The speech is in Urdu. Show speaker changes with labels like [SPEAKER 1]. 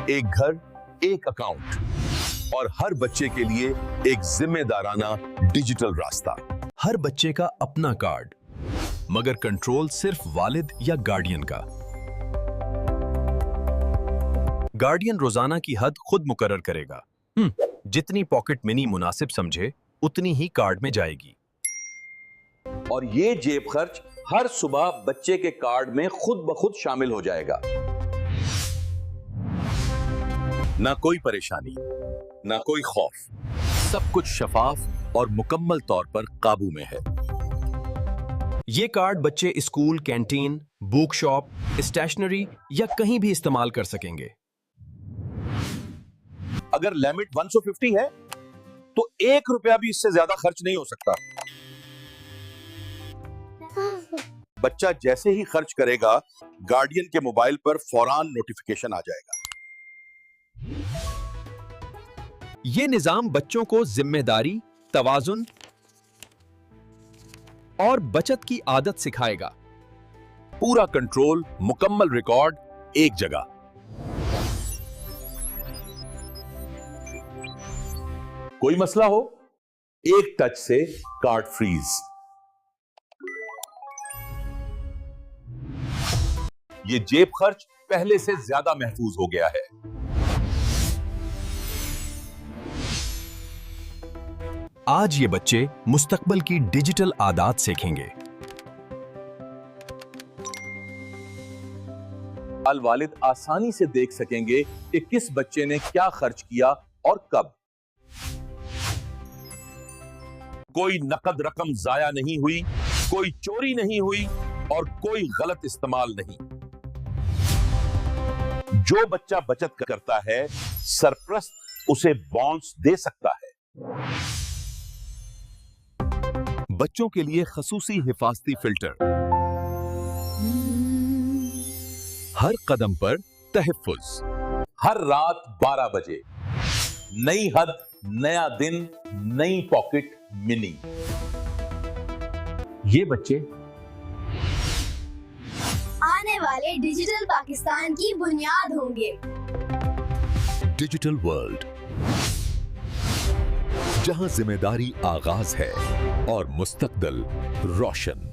[SPEAKER 1] ایک گھر ایک اکاؤنٹ اور ہر بچے کے لیے ایک ذمہ دارانہ ڈیجیٹل راستہ.
[SPEAKER 2] ہر بچے کا اپنا کارڈ، مگر کنٹرول صرف والد یا گارڈین کا. گارڈین روزانہ کی حد خود مقرر کرے گا. جتنی پاکٹ منی مناسب سمجھے اتنی ہی کارڈ میں جائے گی.
[SPEAKER 1] اور یہ جیب خرچ ہر صبح بچے کے کارڈ میں خود بخود شامل ہو جائے گا. نہ کوئی پریشانی، نہ کوئی خوف، سب کچھ شفاف اور مکمل طور پر قابو میں ہے.
[SPEAKER 2] یہ کارڈ بچے school, canteen, book shop, stationery یا کہیں بھی استعمال کر سکیں گے.
[SPEAKER 1] اگر لمٹ 150 ہے تو 1 روپیہ بھی اس سے زیادہ خرچ نہیں ہو سکتا. بچہ جیسے ہی خرچ کرے گا گارڈین کے موبائل پر فوراً نوٹیفیکیشن آ جائے گا.
[SPEAKER 2] یہ نظام بچوں کو ذمہ داری، توازن اور بچت کی عادت سکھائے گا.
[SPEAKER 1] پورا کنٹرول، مکمل ریکارڈ ایک جگہ. کوئی مسئلہ ہو، ایک ٹچ سے کارڈ فریز. یہ جیب خرچ پہلے سے زیادہ محفوظ ہو گیا ہے.
[SPEAKER 2] آج یہ بچے مستقبل کی ڈیجیٹل عادات سیکھیں گے.
[SPEAKER 1] والد آسانی سے دیکھ سکیں گے کہ کس بچے نے کیا خرچ کیا اور کب. کوئی نقد رقم ضائع نہیں ہوئی، کوئی چوری نہیں ہوئی اور کوئی غلط استعمال نہیں. جو بچہ بچت کرتا ہے سرپرست اسے بونس دے سکتا ہے. بچوں کے لیے خصوصی حفاظتی فلٹر، ہر قدم پر تحفظ. ہر رات 12 بجے نئی حد، نیا دن، نئی پاکٹ منی. یہ بچے
[SPEAKER 3] آنے والے ڈیجیٹل پاکستان کی بنیاد ہوں گے.
[SPEAKER 1] ڈیجیٹل ورلڈ، جہاں ذمہ داری آغاز ہے اور مستقبل روشن.